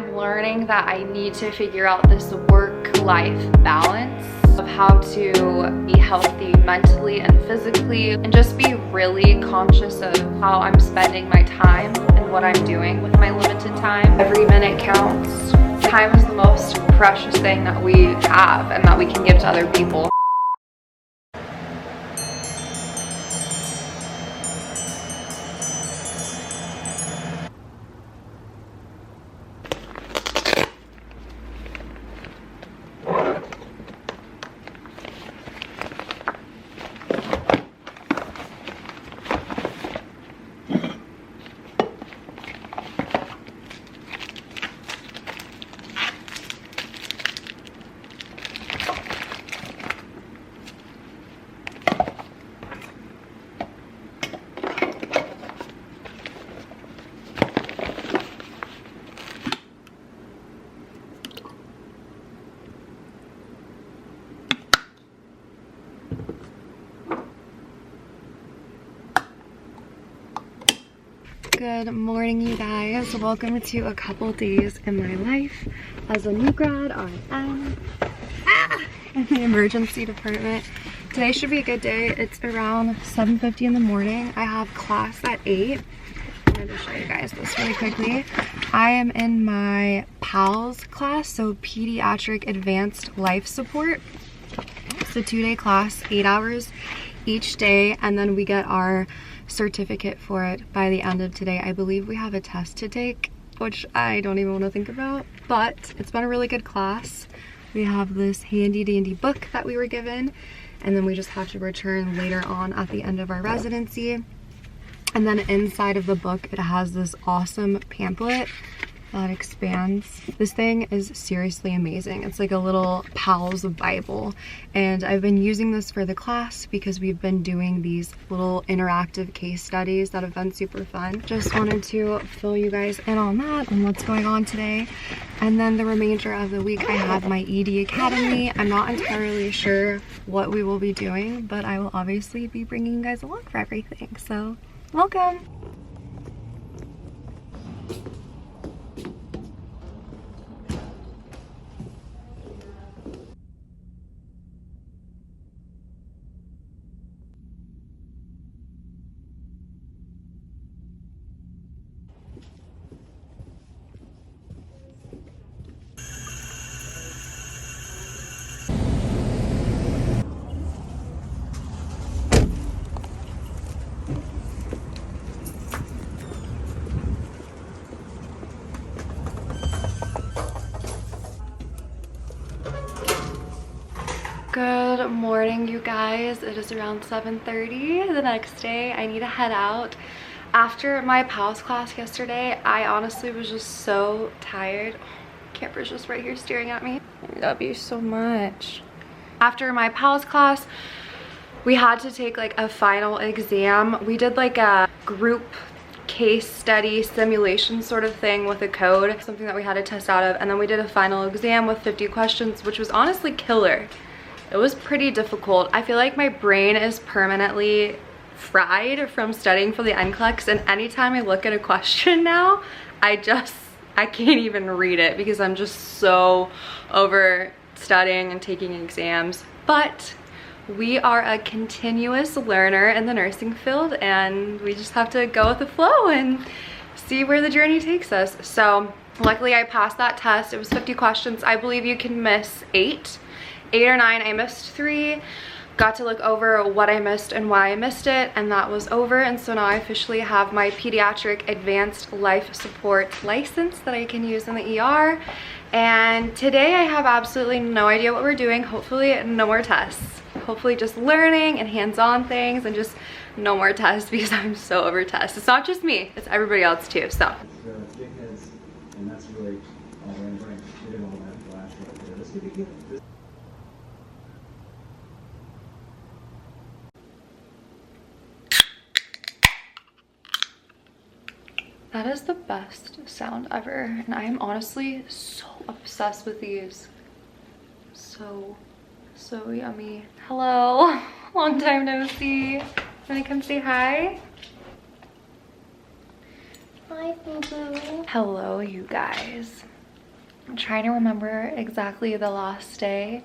I'm learning that I need to figure out this work-life balance of how to be healthy mentally and physically, and just be really conscious of how I'm spending my time and what I'm doing with my limited time. Every minute counts. Time is the most precious thing that we have and that we can give to other people. Good morning, you guys. Welcome to a couple days in my life as a new grad RN in the emergency department. Today should be a good day. It's around 7:50 in the morning. I have class at 8. I'm going to show you guys this really quickly. I am in my PALS class, so Pediatric Advanced Life Support. It's a 2-day class, 8 hours each day, and then we get our certificate for it by the end of today. I believe we have a test to take, which I don't even want to think about, but it's been a really good class. We have this handy dandy book that we were given, and then we just have to return later on at the end of our residency. And then inside of the book, it has this awesome pamphlet that expands. This thing is seriously amazing. It's like a little PALS Bible, and I've been using this for the class because we've been doing these little interactive case studies that have been super fun. Just wanted to fill you guys in on that and what's going on today. And then the remainder of the week, I have my ED Academy. I'm not entirely sure what we will be doing, but I will obviously be bringing you guys along for everything. So welcome. Good morning, you guys. It is around 7:30 the next day. I need to head out. After my PALS class yesterday, I honestly was just so tired. Camper's just right here staring at me. I love you so much. After my PALS class, we had to take like a final exam. We did like a group case study simulation sort of thing with a code, something that we had to test out of, and then we did a final exam with 50 questions, which was honestly killer. It was pretty difficult. I feel like my brain is permanently fried from studying for the NCLEX, and anytime I look at a question now, I can't even read it because I'm just so over studying and taking exams. But we are a continuous learner in the nursing field, and we just have to go with the flow and see where the journey takes us. So luckily I passed that test. It was 50 questions. I believe you can miss 8 or 9. I missed 3. Got to look over what I missed and why I missed it, and that was over. And so now I officially have my Pediatric Advanced Life Support license that I can use in the ER. And today I have absolutely no idea what we're doing. Hopefully no more tests. Hopefully just learning and hands-on things, and just no more tests because I'm so over tests. It's not just me, it's everybody else too. So and that's really all right. We did all that last year. Let's begin. that is the best sound ever, and I am honestly so obsessed with these. So yummy. Hello, long time no see. Wanna come say hi? Hi, Boo-Boo. Hello, you guys. I'm trying to remember exactly the last day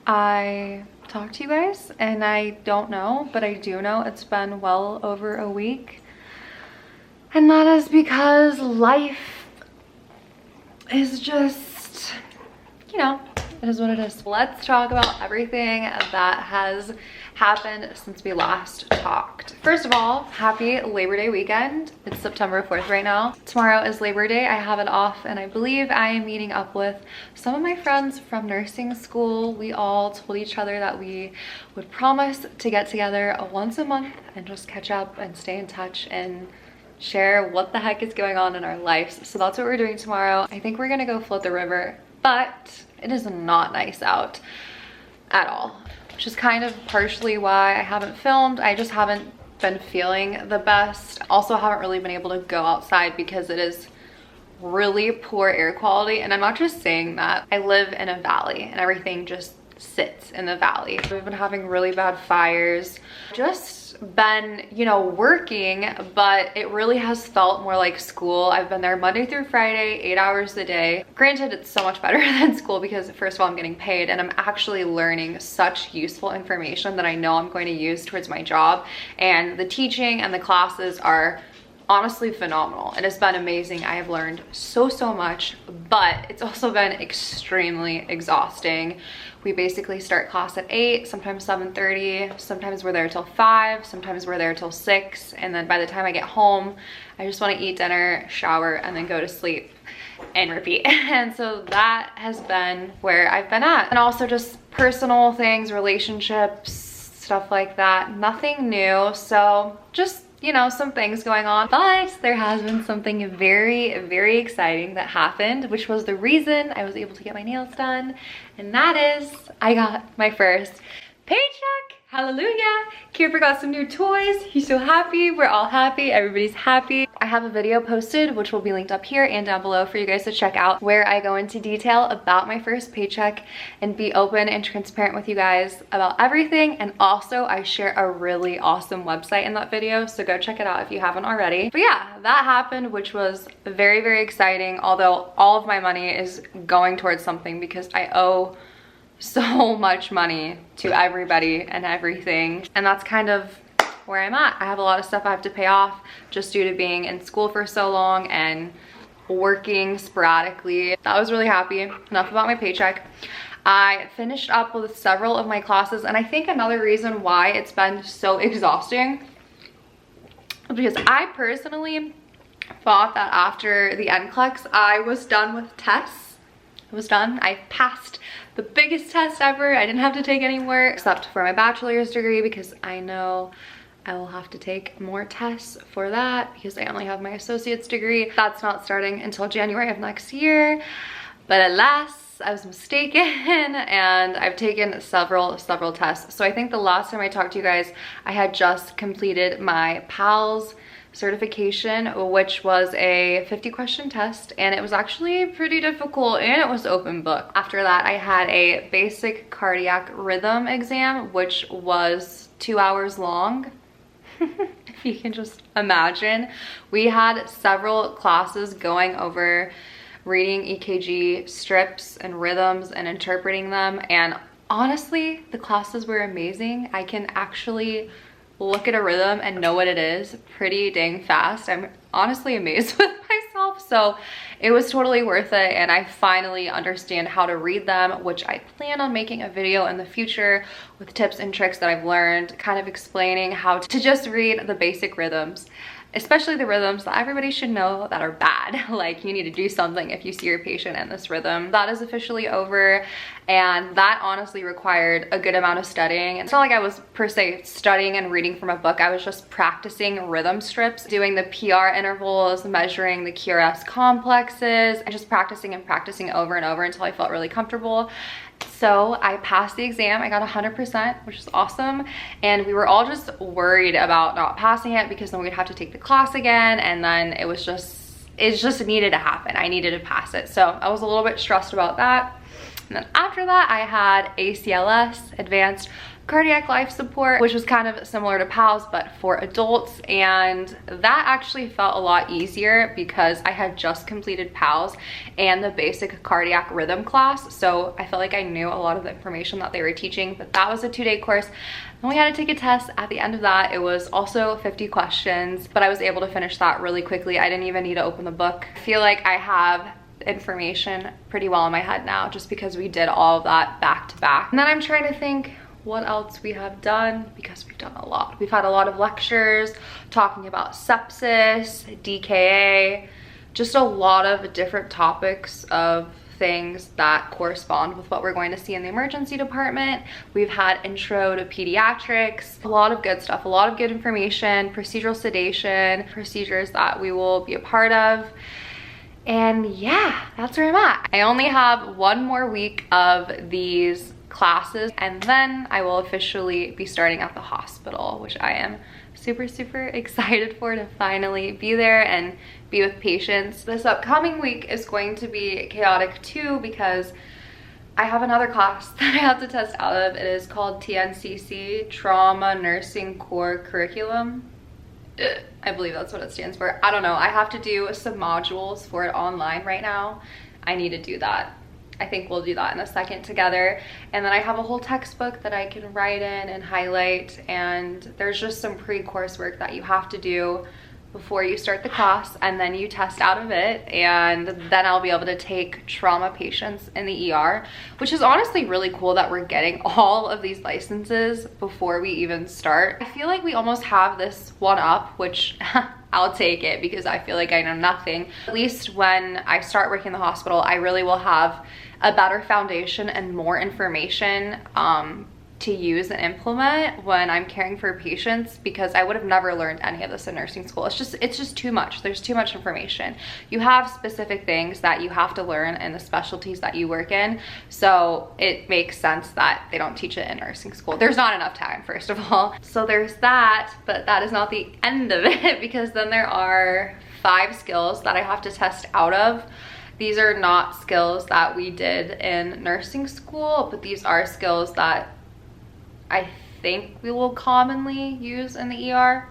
I talked to you guys, and I don't know, but I do know it's been well over a week. And that is because life is just, you know, it is what it is. Let's talk about everything that has happened since we last talked. First of all, happy Labor Day weekend. It's September 4th right now. Tomorrow is Labor Day. I have it off, and I believe I am meeting up with some of my friends from nursing school. We all told each other that we would promise to get together once a month and just catch up and stay in touch and share what the heck is going on in our lives. So that's what we're doing tomorrow. I think we're gonna go float the river, but it is not nice out at all, which is kind of partially why I haven't filmed. I just haven't been feeling the best. Also haven't really been able to go outside because it is really poor air quality. And I'm not just saying that. I live in a valley and everything just sits in the valley. We've been having really bad fires. Just been, you know, working, but it really has felt more like school. I've been there Monday through Friday, 8 hours a day. Granted, it's so much better than school because first of all, I'm getting paid and I'm actually learning such useful information that I know I'm going to use towards my job. And the teaching and the classes are honestly phenomenal. It has been amazing. I have learned so much, but it's also been extremely exhausting. We basically start class at 8, sometimes 7:30, sometimes we're there till 5, sometimes we're there till 6, and then by the time I get home, I just want to eat dinner, shower, and then go to sleep and repeat. And so that has been where I've been at. And also just personal things, relationships, stuff like that. Nothing new. So just, you know, some things going on, but there has been something very exciting that happened, which was the reason I was able to get my nails done, and that is I got my first paycheck. Hallelujah. Kiefer got some new toys. He's so happy. We're all happy. Everybody's happy. I have a video posted, which will be linked up here and down below for you guys to check out, where I go into detail about my first paycheck and be open and transparent with you guys about everything. And also I share a really awesome website in that video, so go check it out if you haven't already. But yeah, that happened, which was very exciting, although all of my money is going towards something because I owe so much money to everybody and everything, and that's kind of where I'm at. I have a lot of stuff I have to pay off just due to being in school for so long and working sporadically. I was really happy. Enough about my paycheck. I finished up with several of my classes, and I think another reason why it's been so exhausting is because I personally thought that after the NCLEX I was done with tests. I was done. I passed the biggest test ever. I didn't have to take any more except for my bachelor's degree, because I know I will have to take more tests for that because I only have my associate's degree. That's not starting until January of next year. But alas, I was mistaken, and I've taken several tests. So I think the last time I talked to you guys, I had just completed my PALS certification, which was a 50-question test, and it was actually pretty difficult, and it was open book. After that, I had a basic cardiac rhythm exam, which was 2 hours long. If you can just imagine. We had several classes going over reading EKG strips and rhythms and interpreting them, and honestly, the classes were amazing. I can actually look at a rhythm and know what it is pretty dang fast. I'm honestly amazed with myself. So it was totally worth it, and I finally understand how to read them, which I plan on making a video in the future with tips and tricks that I've learned, kind of explaining how to just read the basic rhythms, especially the rhythms that everybody should know that are bad. Like, you need to do something if you see your patient in this rhythm. That is officially over, and that honestly required a good amount of studying. It's not like I was per se studying and reading from a book. I was just practicing rhythm strips, doing the PR intervals, measuring the QRS complexes, and just practicing and practicing over and over until I felt really comfortable. So I passed the exam. I got 100%, which is awesome. And we were all just worried about not passing it because then we'd have to take the class again. And then it just needed to happen. I needed to pass it. So I was a little bit stressed about that. And then after that, I had ACLS, Advanced cardiac life support, which was kind of similar to PALS but for adults, and that actually felt a lot easier because I had just completed PALS and the basic cardiac rhythm class, so I felt like I knew a lot of the information that they were teaching. But that was a 2-day course, and we had to take a test at the end of that. It was also 50 questions, but I was able to finish that really quickly. I didn't even need to open the book. I feel like I have information pretty well in my head now just because we did all of that back to back. And then I'm trying to think what else we have done, because we've done a lot. We've had a lot of lectures talking about sepsis, DKA, just a lot of different topics of things that correspond with what we're going to see in the emergency department. We've had intro to pediatrics, a lot of good stuff, a lot of good information, procedural sedation, procedures that we will be a part of. And yeah, that's where I'm at. I only have one more week of these classes, and then I will officially be starting at the hospital, which I am super excited for, to finally be there and be with patients. This upcoming week is going to be chaotic too, because I have another class that I have to test out of. It is called TNCC, Trauma Nursing Core Curriculum. I believe that's what it stands for. I don't know. I have to do some modules for it online right now. I need to do that. I think we'll do that in a second together. And then I have a whole textbook that I can write in and highlight, and there's just some pre-course work that you have to do before you start the class, and then you test out of it, and then I'll be able to take trauma patients in the ER, which is honestly really cool that we're getting all of these licenses before we even start. I feel like we almost have this one up, which I'll take it because I feel like I know nothing. At least when I start working in the hospital, I really will have a better foundation and more information to use and implement when I'm caring for patients, because I would have never learned any of this in nursing school. It's just too much. There's too much information. You have specific things that you have to learn in the specialties that you work in, so it makes sense that they don't teach it in nursing school. There's not enough time, first of all. So there's that, but that is not the end of it, because then there are 5 skills that I have to test out of. These are not skills that we did in nursing school, but these are skills that I think we will commonly use in the ER.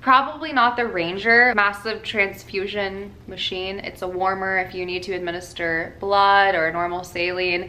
Probably not the Ranger massive transfusion machine. It's a warmer if you need to administer blood or normal saline.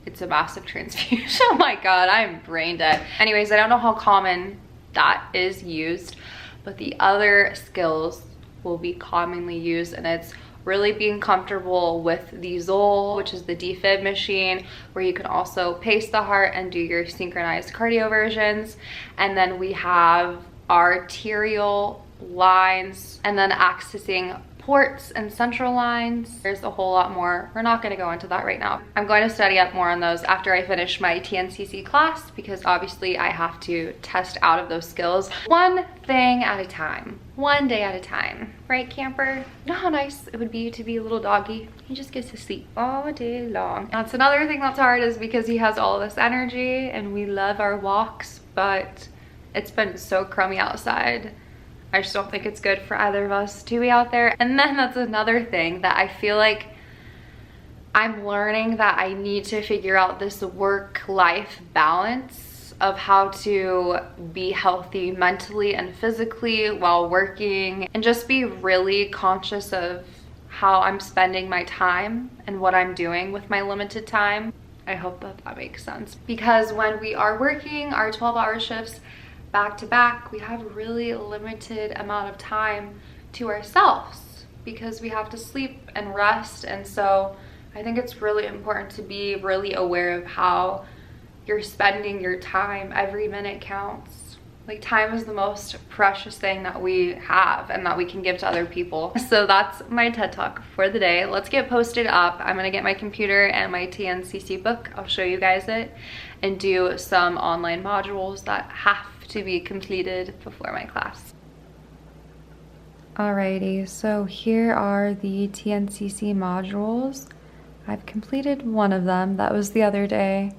It's a massive transfusion. Oh my God, I'm brain dead. Anyways, I don't know how common that is used, but the other skills will be commonly used, and it's really being comfortable with the Zoll, which is the defib machine, where you can also pace the heart and do your synchronized cardioversions. And then we have arterial lines, and then accessing ports and central lines. There's a whole lot more. We're not going to go into that right now. I'm going to study up more on those after I finish my TNCC class, because obviously I have to test out of those skills one thing at a time, one day at a time. Right, camper? You know how nice it would be to be a little doggy? He just gets to sleep all day long. That's another thing that's hard, is because he has all this energy and we love our walks, but it's been so crummy outside. I just don't think it's good for either of us to be out there. And then that's another thing that I feel like I'm learning, that I need to figure out this work-life balance of how to be healthy mentally and physically while working, and just be really conscious of how I'm spending my time and what I'm doing with my limited time. I hope that that makes sense, because when we are working our 12-hour shifts back to back, we have a really limited amount of time to ourselves because we have to sleep and rest. And so I think it's really important to be really aware of how you're spending your time. Every minute counts. Like, time is the most precious thing that we have and that we can give to other people. So that's my TED Talk for the day. Let's get posted up. I'm gonna get my computer and my TNCC book. I'll show you guys it, and do some online modules that have to be completed before my class. Alrighty, so here are the TNCC modules. I've completed one of them. That was the other day.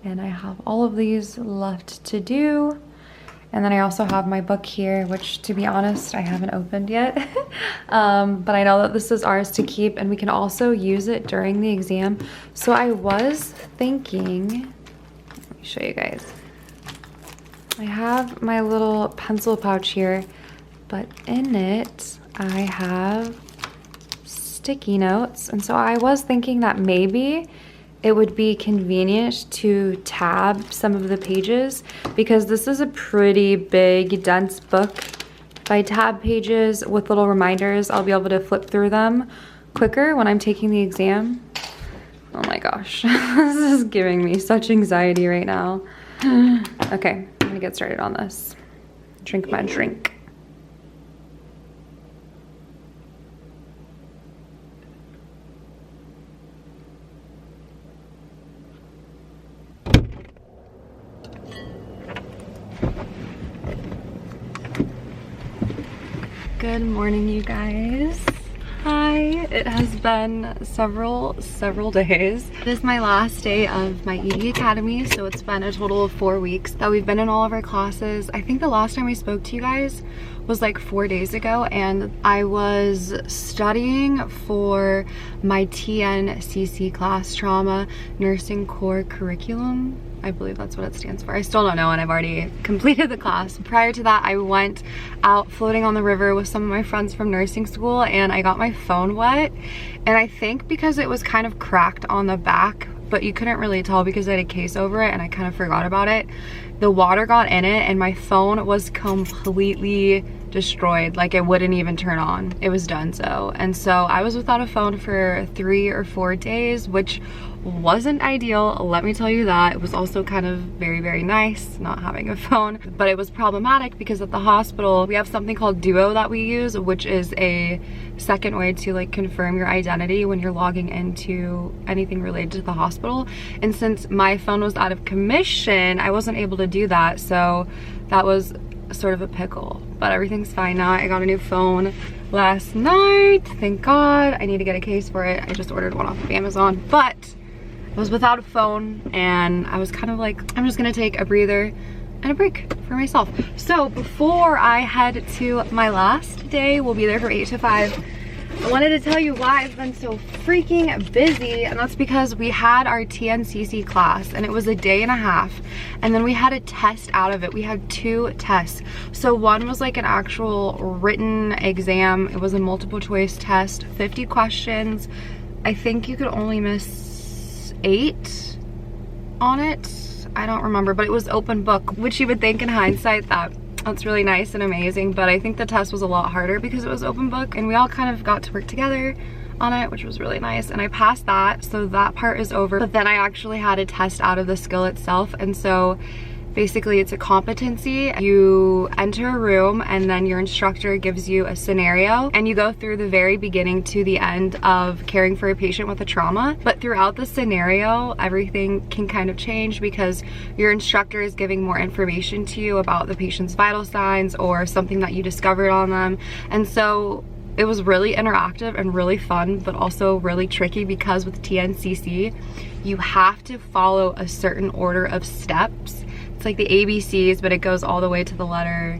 And I have all of these left to do. And then I also have my book here, which, to be honest, I haven't opened yet. But I know that this is ours to keep, and we can also use it during the exam. So I was thinking, me show you guys. I have my little pencil pouch here, but in it I have sticky notes. And so I was thinking that maybe it would be convenient to tab some of the pages, because this is a pretty big, dense book. If I tab pages with little reminders, I'll be able to flip through them quicker when I'm taking the exam. Oh my gosh, this is giving me such anxiety right now. Okay, I'm gonna get started on this. Drink my drink. Good morning, you guys. Hi, it has been several days. It is my last day of my ED Academy, so it's been a total of 4 weeks that we've been in all of our classes. I think the last time I spoke to you guys was like 4 days ago, and I was studying for my TNCC class, Trauma Nursing Core Curriculum. I believe that's what it stands for. I still don't know, and I've already completed the class. Prior to that, I went out floating on the river with some of my friends from nursing school, and I got my phone wet. And I think because it was kind of cracked on the back, but you couldn't really tell because I had a case over it and I kind of forgot about it. The water got in it and my phone was completely destroyed. Like, it wouldn't even turn on. It was done so. And so I was without a phone for 3 or 4 days, which wasn't ideal, let me tell you that. It was also kind of very nice not having a phone, but it was problematic because at the hospital we have something called Duo that we use, which is a second way to like confirm your identity when you're logging into anything related to the hospital. And since my phone was out of commission, I wasn't able to do that, so that was sort of a pickle. But everything's fine now. I got a new phone last night, thank God. I need to get a case for it. I just ordered one off of Amazon, but I was without a phone and I was kind of like, I'm just gonna take a breather and a break for myself. So before I head to my last day, we'll be there from 8 to 5. I wanted to tell you why I've been so freaking busy, and that's because we had our TNCC class and it was a day and a half, and then we had a test out of it. We had 2 tests. So one was like an actual written exam. It was a multiple choice test, 50 questions. I think you could only miss 8 on it. I don't remember, but it was open book, which you would think in hindsight that that's really nice and amazing, but I think the test was a lot harder because it was open book, and we all kind of got to work together on it, which was really nice, and I passed that, so that part is over. But then I actually had a test out of the skill itself, and so basically it's a competency. You enter a room and then your instructor gives you a scenario, and you go through the very beginning to the end of caring for a patient with a trauma. But throughout the scenario, everything can kind of change because your instructor is giving more information to you about the patient's vital signs or something that you discovered on them. And so it was really interactive and really fun, but also really tricky because with TNCC, you have to follow a certain order of steps. It's like the ABCs, but it goes all the way to the letter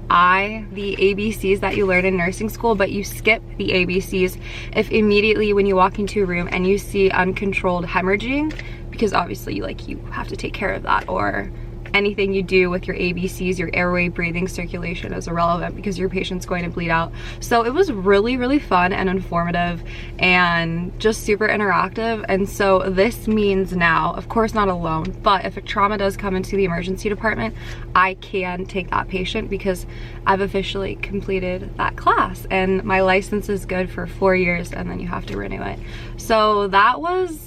I, the ABCs that you learn in nursing school, but you skip the ABCs if immediately when you walk into a room and you see uncontrolled hemorrhaging, because obviously you have to take care of that, or anything you do with your ABCs, your airway, breathing, circulation is irrelevant because your patient's going to bleed out. So it was really fun and informative and just super interactive. And so this means now, of course not alone, but if a trauma does come into the emergency department, I can take that patient because I've officially completed that class, and my license is good for 4 years and then you have to renew it. So that was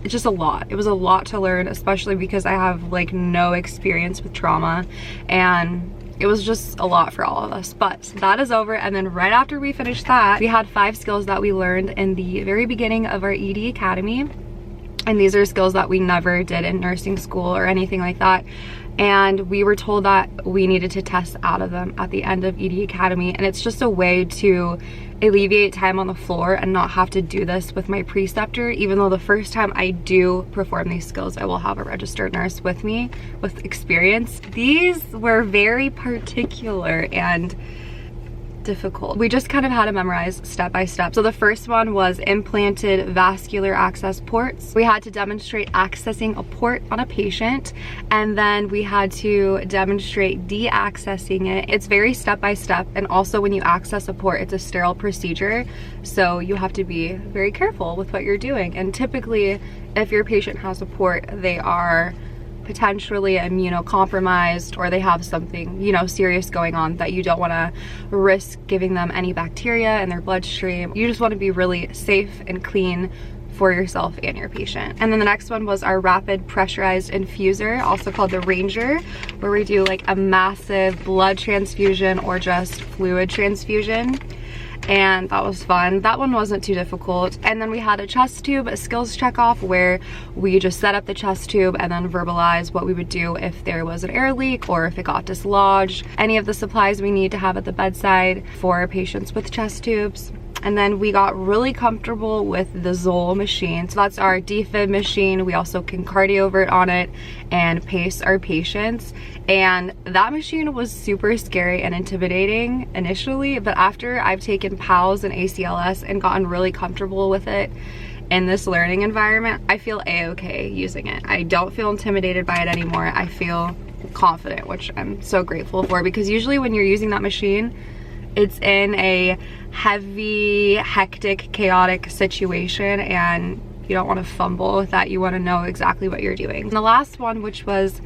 just a lot. It was a lot to learn, especially because I have like no experience with trauma, and it was just a lot for all of us. But that is over, and then right after we finished that, we had 5 skills that we learned in the very beginning of our ED Academy, and these are skills that we never did in nursing school or anything like that. And we were told that we needed to test out of them at the end of ED Academy, and it's just a way to alleviate time on the floor and not have to do this with my preceptor. Even though the first time I do perform these skills, I will have a registered nurse with me with experience. These were very particular and difficult. We just kind of had to memorize step by step. So the first one was implanted vascular access ports. We had to demonstrate accessing a port on a patient, and then we had to demonstrate de-accessing it. It's very step by step, and also when you access a port, it's a sterile procedure, so you have to be very careful with what you're doing. And typically, if your patient has a port, they are potentially immunocompromised, or they have something, you know, serious going on that you don't want to risk giving them any bacteria in their bloodstream. You just want to be really safe and clean for yourself and your patient. And then the next one was our rapid pressurized infuser, also called the Ranger, where we do like a massive blood transfusion or just fluid transfusion. And that was fun. That one wasn't too difficult. And then we had a chest tube, a skills check off, where we just set up the chest tube and then verbalize what we would do if there was an air leak or if it got dislodged, any of the supplies we need to have at the bedside for patients with chest tubes. And then we got really comfortable with the Zoll machine. So that's our defib machine. We also can cardiovert on it and pace our patients. And that machine was super scary and intimidating initially, but after I've taken PALS and ACLS and gotten really comfortable with it in this learning environment, I feel a-okay using it. I don't feel intimidated by it anymore. I feel confident, which I'm so grateful for, because usually when you're using that machine, it's in a heavy, hectic, chaotic situation, and you don't want to fumble with that. You want to know exactly what you're doing. And the last one, which was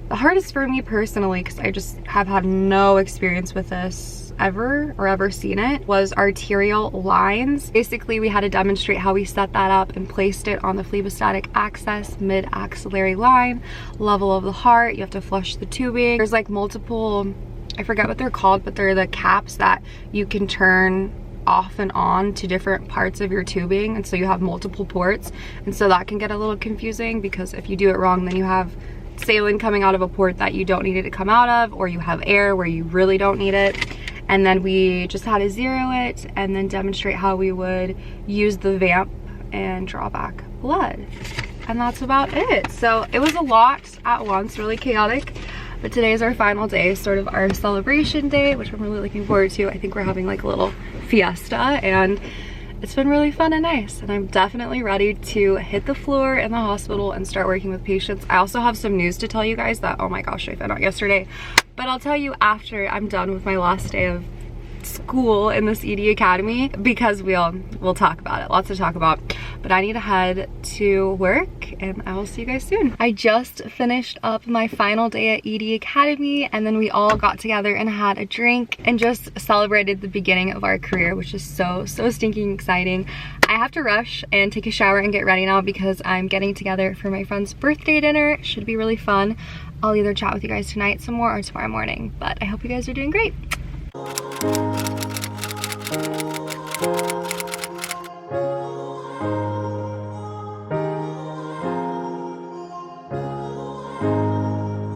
the hardest for me personally, because I just have had no experience with this ever seen it, was arterial lines. Basically, we had to demonstrate how we set that up and placed it on the phlebostatic access mid-axillary line, level of the heart. You have to flush the tubing. There's like multiple, I forget what they're called, but they're the caps that you can turn off and on to different parts of your tubing, and so you have multiple ports, and so that can get a little confusing, because if you do it wrong, then you have saline coming out of a port that you don't need it to come out of, or you have air where you really don't need it. And then we just had to zero it and then demonstrate how we would use the vamp and draw back blood. And that's about it. So it was a lot at once, really chaotic. But today is our final day, sort of our celebration day, which I'm really looking forward to. I think we're having like a little fiesta, and it's been really fun and nice. And I'm definitely ready to hit the floor in the hospital and start working with patients. I also have some news to tell you guys that, oh my gosh, I found out yesterday. But I'll tell you after I'm done with my last day of school in this ED Academy, because we'll talk about it. Lots to talk about. But I need to head to work, and I will see you guys soon. I just finished up my final day at ED Academy, and then we all got together and had a drink and just celebrated the beginning of our career, which is so stinking exciting. I have to rush and take a shower and get ready now, because I'm getting together for my friend's birthday dinner. It should be really fun. I'll either chat with you guys tonight some more or tomorrow morning, but I hope you guys are doing great.